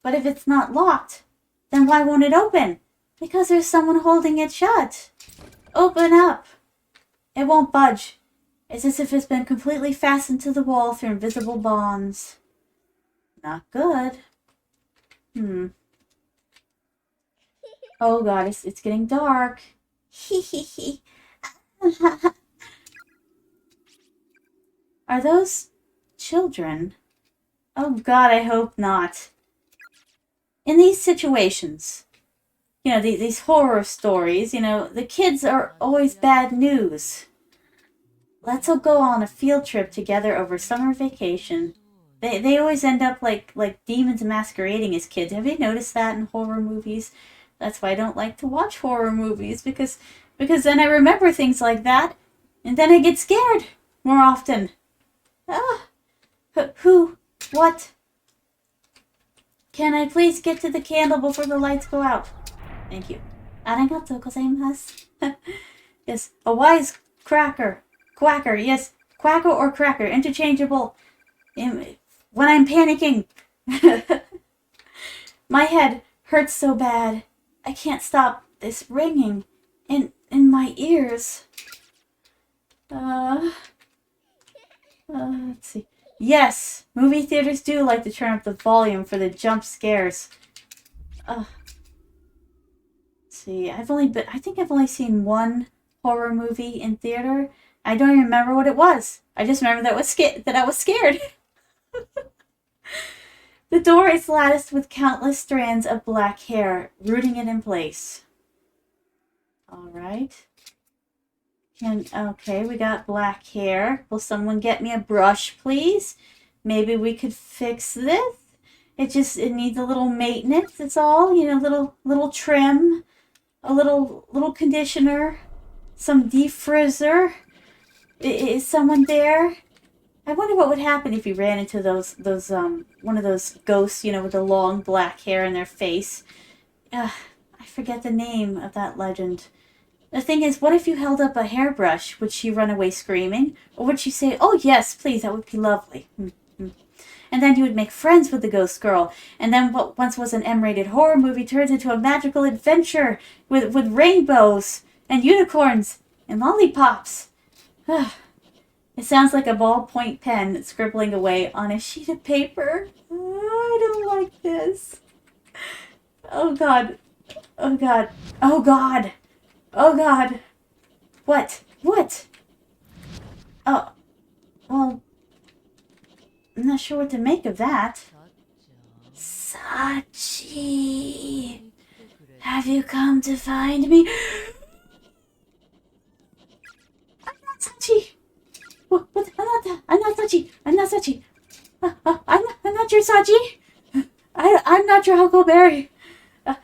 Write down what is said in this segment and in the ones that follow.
But if it's not locked, then why won't it open? Because there's someone holding it shut. Open up. It won't budge. It's as if it's been completely fastened to the wall through invisible bonds. Not good. Oh god, it's getting dark. Are those children? Oh god, I hope not. In these situations, you know, these horror stories, you know, the kids are always bad news. Let's all go on a field trip together over summer vacation. They always end up like demons masquerading as kids. Have you noticed that in horror movies? That's why I don't like to watch horror movies, because then I remember things like that, and then I get scared more often. Who? What? Can I please get to the candle before the lights go out? Thank you. Arigatou gozaimasu. Yes, a wise cracker. Quacker, yes. Quacker or cracker, interchangeable. When I'm panicking. My head hurts so bad. I can't stop this ringing in my ears. Let's see. Yes, movie theaters do like to turn up the volume for the jump scares. Let's see, I think I've only seen one horror movie in theater. I don't even remember what it was. I just remember that I was scared. The door is latticed with countless strands of black hair, rooting it in place. All right. Okay, we got black hair. Will someone get me a brush, please? Maybe we could fix this. It needs a little maintenance. That's all. You know, little trim, a little conditioner, some defrizzer. Is someone there? I wonder what would happen if you ran into those one of those ghosts, you know, with the long black hair in their face. I forget the name of that legend. The thing is, what if you held up a hairbrush? Would she run away screaming? Or would she say, "Oh yes, please, that would be lovely"? And then you would make friends with the ghost girl. And then what once was an M-rated horror movie turns into a magical adventure with rainbows and unicorns and lollipops. It sounds like a ballpoint pen scribbling away on a sheet of paper. I don't like this. Oh god. Oh god. Oh god. Oh god. What? What? Oh. Well, I'm not sure what to make of that. Sachi. Have you come to find me? I'm not Sachi. What? I'm not Sachi. I'm not Sachi. I'm not your Sachi. I'm not your Huckleberry.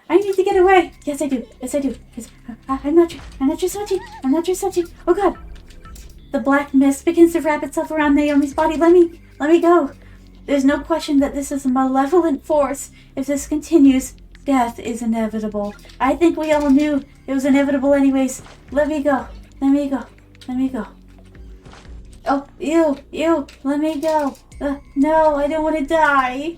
I need to get away. Yes, I do. Yes, I do. Yes, I'm not your Sachi. I'm not your Sachi. Oh God! The black mist begins to wrap itself around Naomi's body. Let me go. There's no question that this is a malevolent force. If this continues, death is inevitable. I think we all knew it was inevitable anyways. Let me go. Let me go. Let me go. Oh, you, let me go. No, I don't want to die.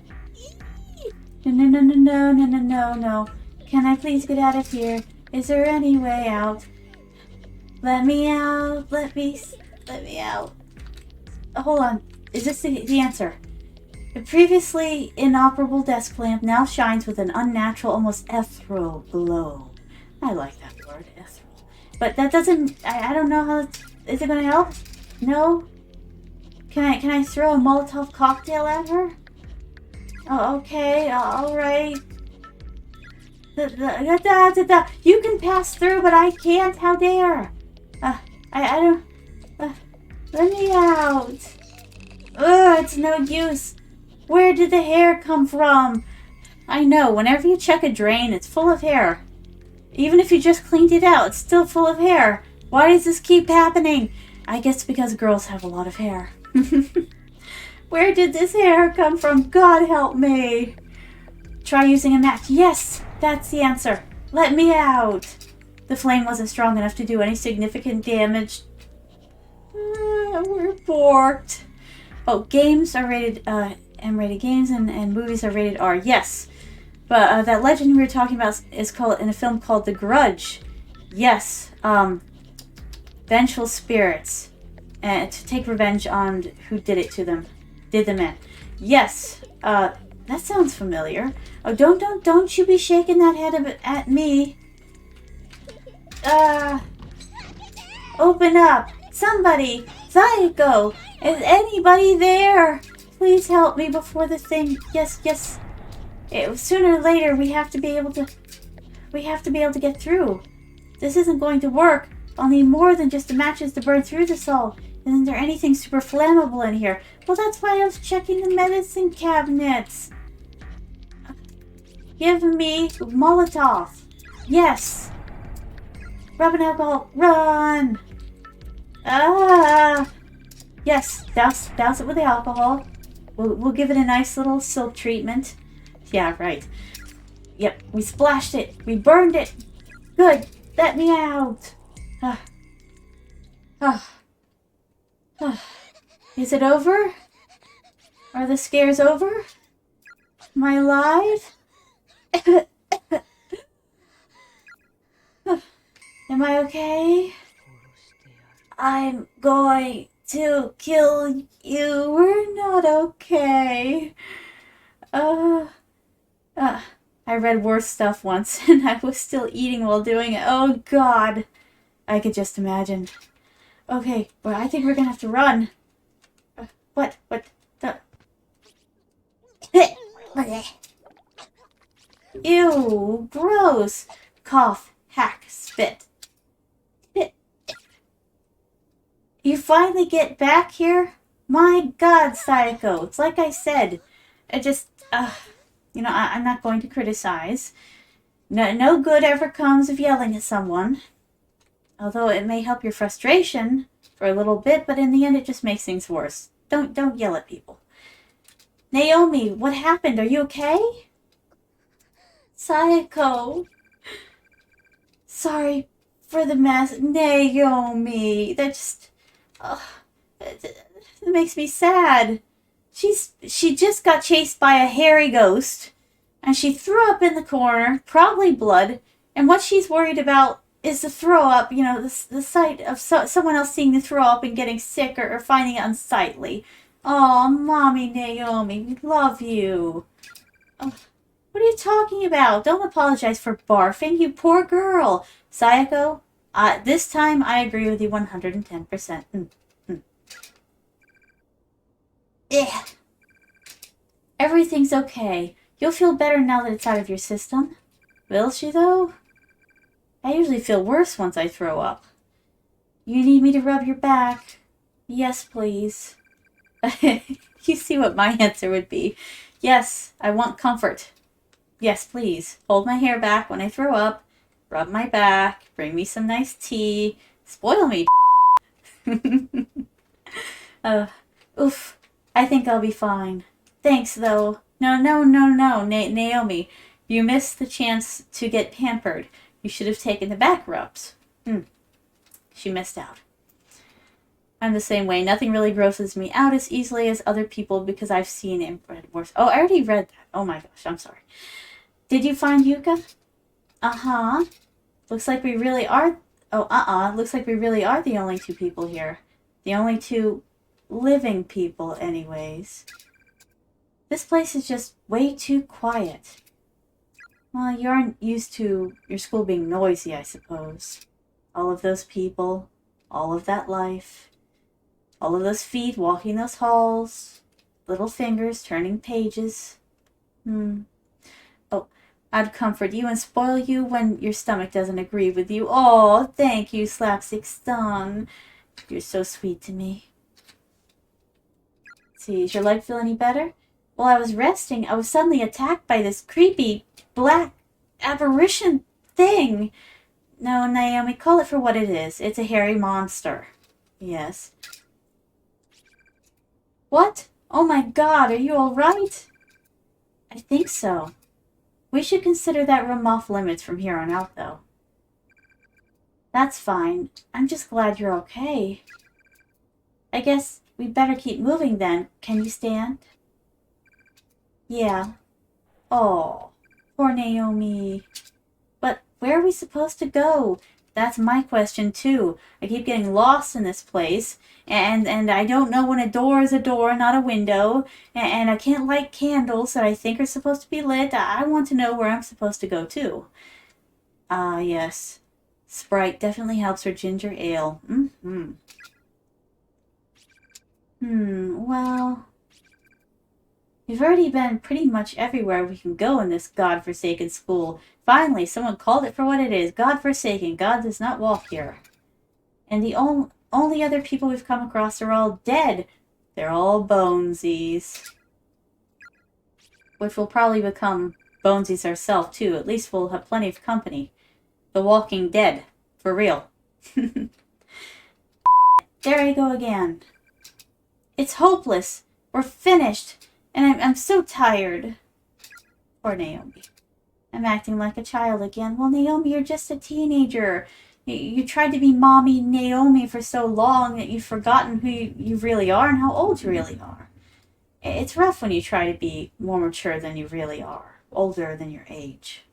No. Can I please get out of here? Is there any way out? Let me out. Let me out. Hold on. Is this the answer? The previously inoperable desk lamp now shines with an unnatural, almost ethereal glow. I like that word, ethereal. But that doesn't... I don't know how... Is it going to help? No? Can I throw a Molotov cocktail at her? Oh, okay, alright. You can pass through, but I can't. How dare? I don't... let me out. It's no use. Where did the hair come from? I know, whenever you check a drain, it's full of hair. Even if you just cleaned it out, it's still full of hair. Why does this keep happening? I guess because girls have a lot of hair. Where did this hair come from? God help me. Try using a match. Yes, that's the answer. Let me out. The flame wasn't strong enough to do any significant damage. We're borked. Oh, games are rated M-rated games and movies are rated R. Yes. But that legend we were talking about is called in a film called The Grudge. Yes, vengeful spirits, and to take revenge on who did it to them, did them in. Yes, that sounds familiar. Oh, don't you be shaking that head at me. Open up, somebody, Psycho. Is anybody there? Please help me before the thing. Yes. Sooner or later, we have to be able to get through. This isn't going to work. I'll need more than just the matches to burn through this all. Isn't there anything super flammable in here? Well, that's why I was checking the medicine cabinets. Give me Molotov. Yes. Rubbing alcohol. Run. Yes. Douse it with the alcohol. We'll give it a nice little soap treatment. Yeah, right. Yep, we splashed it. We burned it. Good. Let me out. Is it over? Are the scares over? Am I alive? Am I okay? I'm going to kill you. We're not okay. I read worse stuff once, and I was still eating while doing it. Oh, God. I could just imagine. Okay, well, I think we're gonna have to run. What? Ew, gross. Cough, hack, spit. You finally get back here? My God, Psycho. It's like I said. I just, I'm not going to criticize. No good ever comes of yelling at someone. Although it may help your frustration for a little bit, but in the end it just makes things worse. Don't yell at people. Naomi, what happened? Are you okay? Psycho. Sorry for the mess. Naomi. That just... it makes me sad. She just got chased by a hairy ghost, and she threw up in the corner, probably blood, and what she's worried about is the throw up, the sight of someone else seeing the throw up and getting sick or finding it unsightly. Oh, Mommy Naomi, we love you. Oh, what are you talking about? Don't apologize for barfing, you poor girl. Sayako, this time I agree with you 110%. Yeah. Everything's okay. You'll feel better now that it's out of your system. Will she, though? I usually feel worse once I throw up. You need me to rub your back? Yes, please. You see what my answer would be. Yes, I want comfort. Yes, please. Hold my hair back when I throw up. Rub my back. Bring me some nice tea. Spoil me. Oof. I think I'll be fine. Thanks, though. No, Naomi. You missed the chance to get pampered. You should have taken the back rubs. She missed out. I'm the same way. Nothing really grosses me out as easily as other people because I've seen and read worse. Oh, I already read that. Oh my gosh, I'm sorry. Did you find Yuka? Uh-huh. Looks like we really are... Looks like we really are the only two people here. The only two living people, anyways. This place is just way too quiet. Well, you aren't used to your school being noisy, I suppose. All of those people, all of that life, all of those feet walking those halls, little fingers turning pages. Oh, I'd comfort you and spoil you when your stomach doesn't agree with you. Oh, thank you, Slapstick Stun. You're so sweet to me. See, does your leg feel any better? While I was resting, I was suddenly attacked by this creepy, black apparition thing. No, Naomi, call it for what it is. It's a hairy monster. Yes. What? Oh my God, are you alright? I think so. We should consider that room off limits from here on out, though. That's fine. I'm just glad you're okay. I guess we better keep moving then. Can you stand? Yeah. Oh. Poor Naomi. But where are we supposed to go? That's my question too. I keep getting lost in this place, and I don't know when a door is a door, not a window, and I can't light candles that I think are supposed to be lit. I want to know where I'm supposed to go to. Ah, yes. Sprite definitely helps her ginger ale. Mm-hmm. Well, we've already been pretty much everywhere we can go in this godforsaken school. Finally, someone called it for what it is. Godforsaken. God does not walk here. And the only other people we've come across are all dead. They're all bonesies. Which will probably become bonesies ourselves, too. At least we'll have plenty of company. The Walking Dead. For real. There I go again. It's hopeless. We're finished. And I'm so tired. Poor Naomi. I'm acting like a child again. Well, Naomi, you're just a teenager. You tried to be mommy Naomi for so long that you've forgotten who you really are and how old you really are. It's rough when you try to be more mature than you really are. Older than your age.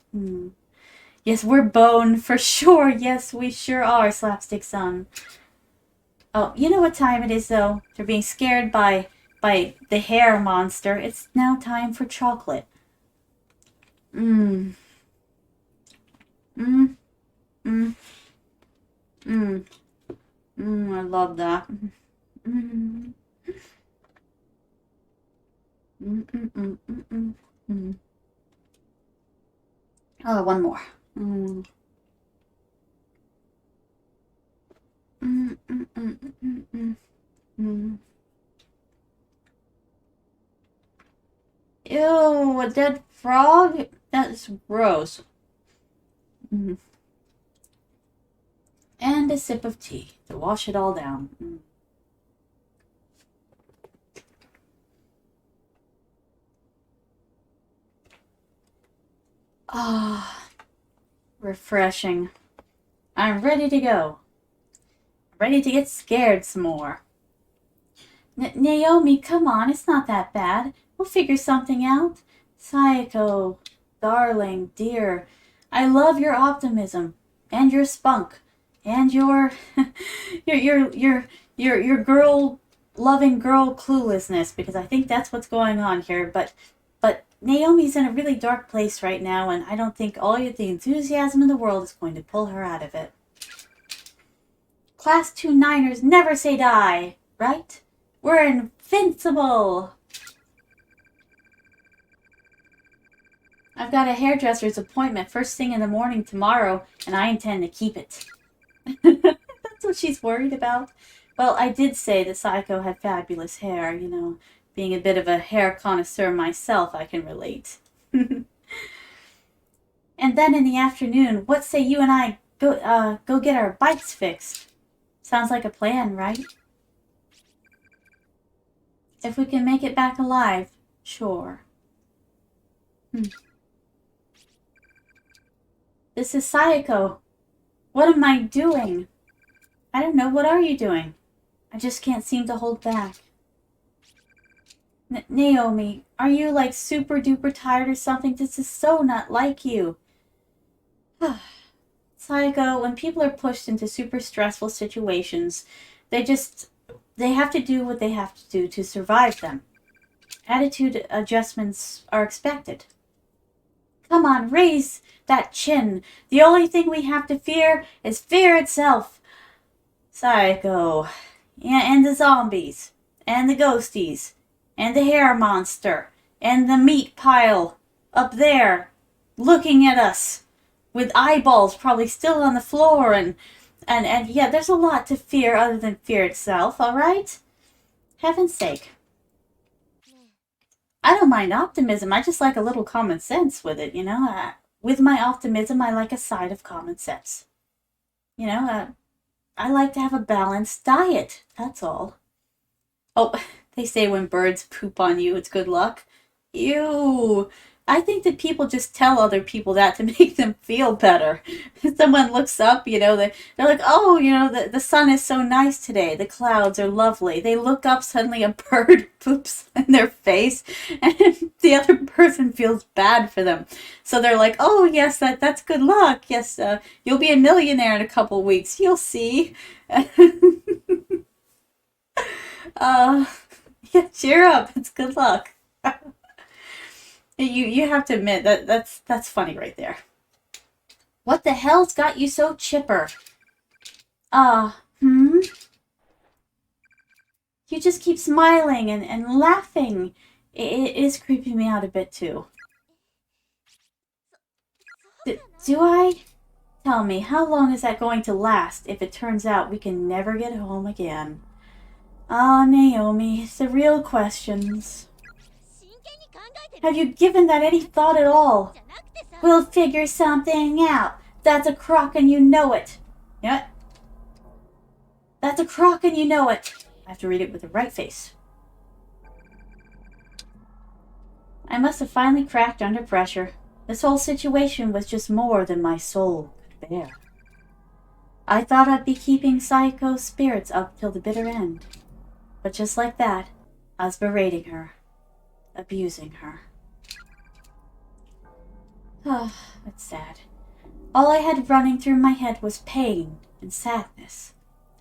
Yes, we're bone for sure. Yes, we sure are, Slapstick Son. Oh, you know what time it is, though? They're being scared by the hair monster. It's now time for chocolate. I love that. Oh, one more. Ew, a dead frog? That's gross. And a sip of tea to wash it all down. Ah, refreshing. I'm ready to go. Ready to get scared some more. Naomi, come on, it's not that bad. We'll figure something out. Sayako, darling, dear, I love your optimism and your spunk and your your girl loving girl cluelessness, because I think that's what's going on here. But Naomi's in a really dark place right now, and I don't think all the enthusiasm in the world is going to pull her out of it. Class 2 Niners never say die, right? We're invincible! I've got a hairdresser's appointment first thing in the morning tomorrow, and I intend to keep it. That's what she's worried about. Well, I did say that Psycho had fabulous hair, you know. Being a bit of a hair connoisseur myself, I can relate. And then in the afternoon, what say you and I go get our bikes fixed? Sounds like a plan, right? If we can make it back alive, sure. This is Sayako. What am I doing? I don't know. What are you doing? I just can't seem to hold back. Naomi, are you like super duper tired or something? This is so not like you. Sayako, when people are pushed into super stressful situations, they have to do what they have to do to survive them. Attitude adjustments are expected. Come on, raise that chin. The only thing we have to fear is fear itself. Psycho. And the zombies. And the ghosties. And the hair monster. And the meat pile. Up there. Looking at us. With eyeballs probably still on the floor. And yeah, there's a lot to fear other than fear itself, alright? Heaven's sake. I don't mind optimism. I just like a little common sense with it, you know? With my optimism, I like a side of common sense. You know, I like to have a balanced diet. That's all. Oh, they say when birds poop on you, it's good luck. Ew. I think that people just tell other people that to make them feel better. If someone looks up, they're like, oh, the sun is so nice today. The clouds are lovely. They look up, suddenly a bird poops in their face, and the other person feels bad for them. So they're like, oh, yes, that's good luck. Yes, you'll be a millionaire in a couple weeks. You'll see. uh, yeah, cheer up. It's good luck. You have to admit that's funny right there. What the hell's got you so chipper? You just keep smiling and laughing. It is creeping me out a bit too. Do I? Tell me, how long is that going to last if it turns out we can never get home again? Ah, Naomi, the real questions. Have you given that any thought at all? We'll figure something out. That's a crock and you know it. Yeah. That's a crock and you know it. I have to read it with the right face. I must have finally cracked under pressure. This whole situation was just more than my soul could bear. I thought I'd be keeping Saiko's spirits up till the bitter end. But just like that, I was berating her. Abusing her. Oh, it's sad. All I had running through my head was pain and sadness.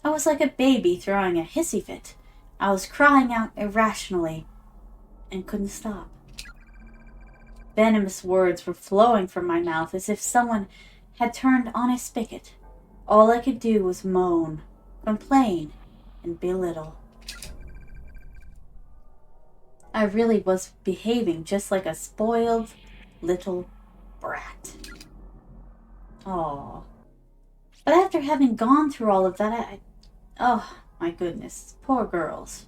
I was like a baby throwing a hissy fit. I was crying out irrationally and couldn't stop. Venomous words were flowing from my mouth as if someone had turned on a spigot. All I could do was moan, complain, and belittle. I really was behaving just like a spoiled little brat. Oh. But after having gone through all of that, oh, my goodness. Poor girls.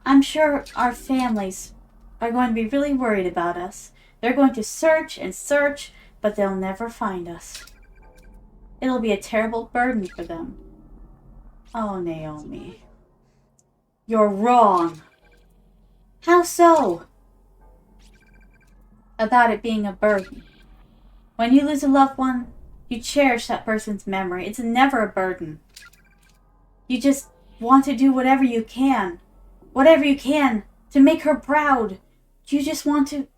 I'm sure our families are going to be really worried about us. They're going to search and search, but they'll never find us. It'll be a terrible burden for them. Oh, Naomi. You're wrong. How so? About it being a burden. When you lose a loved one, you cherish that person's memory. It's never a burden. You just want to do whatever you can to make her proud. You just want to,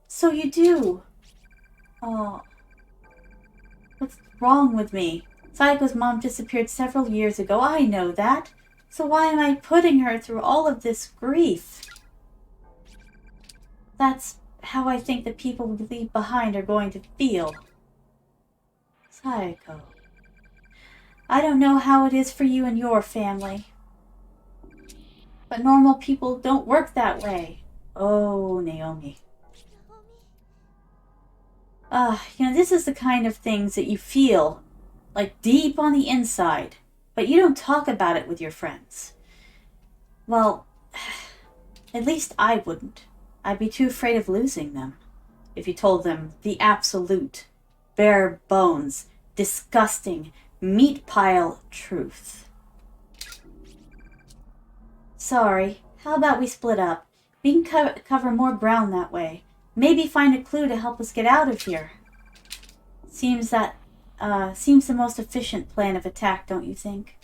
so you do. Oh, what's wrong with me? Saiko's mom disappeared several years ago. I know that. So why am I putting her through all of this grief? That's how I think the people we leave behind are going to feel. Saiko. I don't know how it is for you and your family. But normal people don't work that way. Oh, Naomi. This is the kind of things that you feel, like deep on the inside, but you don't talk about it with your friends. Well, at least I wouldn't. I'd be too afraid of losing them. If you told them the absolute, bare bones, disgusting, meat pile truth. Sorry, how about we split up? We can cover more ground that way. Maybe find a clue to help us get out of here. Seems the most efficient plan of attack, don't you think?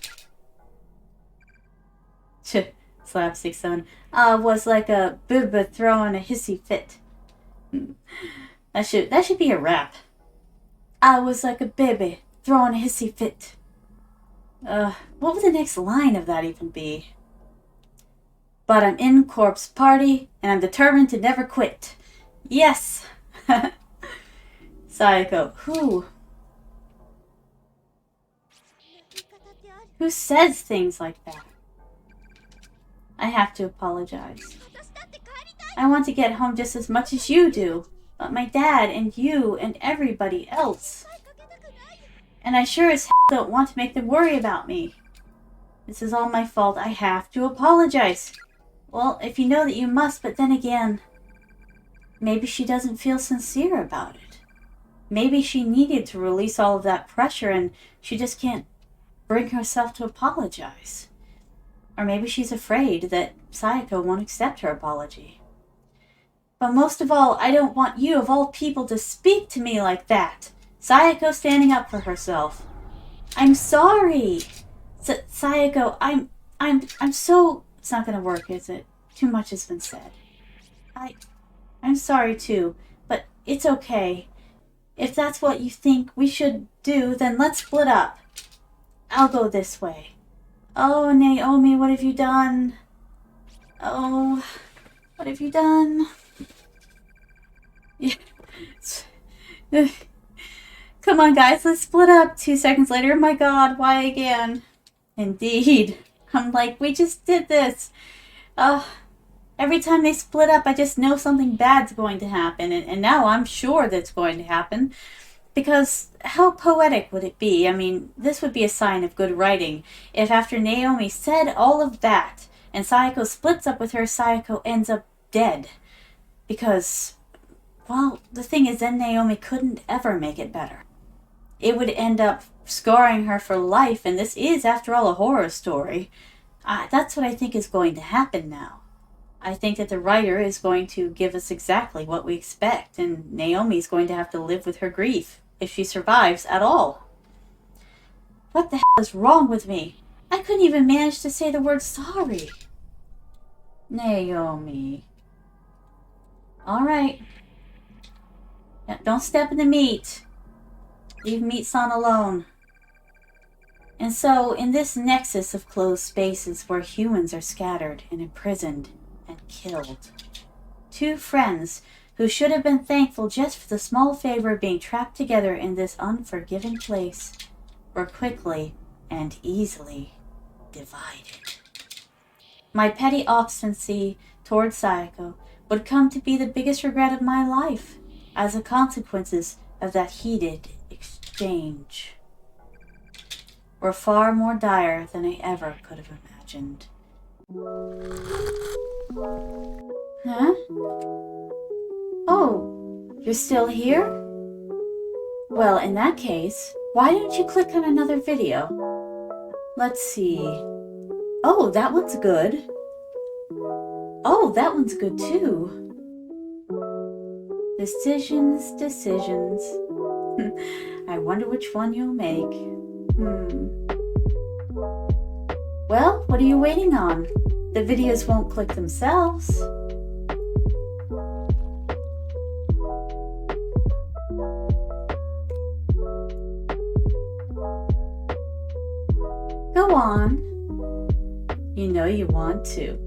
Slapstick son. Was like a booba throwing a hissy fit. That should be a rap. I was like a baby throwing a hissy fit. What would the next line of that even be? But I'm in Corpse Party, and I'm determined to never quit. Yes! Saiko, who says things like that? I have to apologize. I want to get home just as much as you do, but my dad and you and everybody else. And I sure as hell don't want to make them worry about me. This is all my fault. I have to apologize. Well, if you know that you must, but then again, maybe she doesn't feel sincere about it. Maybe she needed to release all of that pressure and she just can't bring herself to apologize. Or maybe she's afraid that Sayako won't accept her apology. But most of all, I don't want you, of all people, to speak to me like that. Sayako standing up for herself. I'm sorry. Sayako, I'm so... It's not gonna work, is it? Too much has been said. I'm sorry too, but it's okay. If that's what you think we should do, then let's split up. I'll go this way. Oh, Naomi, what have you done? Oh, what have you done? Come on, guys, let's split up. 2 seconds later, oh my god, why again? Indeed. I'm like, we just did this. Every time they split up, I just know something bad's going to happen. And now I'm sure that's going to happen. Because how poetic would it be? I mean, this would be a sign of good writing. If after Naomi said all of that, and Sayako splits up with her, Sayako ends up dead. Because, well, the thing is, then Naomi couldn't ever make it better. It would end up scarring her for life, and this is, after all, a horror story. That's what I think is going to happen now. I think that the writer is going to give us exactly what we expect, and Naomi's going to have to live with her grief, if she survives at all. What the hell is wrong with me? I couldn't even manage to say the word sorry. Naomi. Alright. Don't step in the meat. Leave Meat-san alone. And so, in this nexus of closed spaces where humans are scattered and imprisoned and killed, two friends who should have been thankful just for the small favor of being trapped together in this unforgiving place were quickly and easily divided. My petty obstinacy towards Sayako would come to be the biggest regret of my life as the consequences of that heated exchange were far more dire than I ever could have imagined. Huh? Oh, you're still here? Well, in that case, why don't you click on another video? Let's see. Oh, that one's good. Oh, that one's good too. Decisions. I wonder which one you'll make. Well, what are you waiting on? The videos won't click themselves. Go on. You know you want to.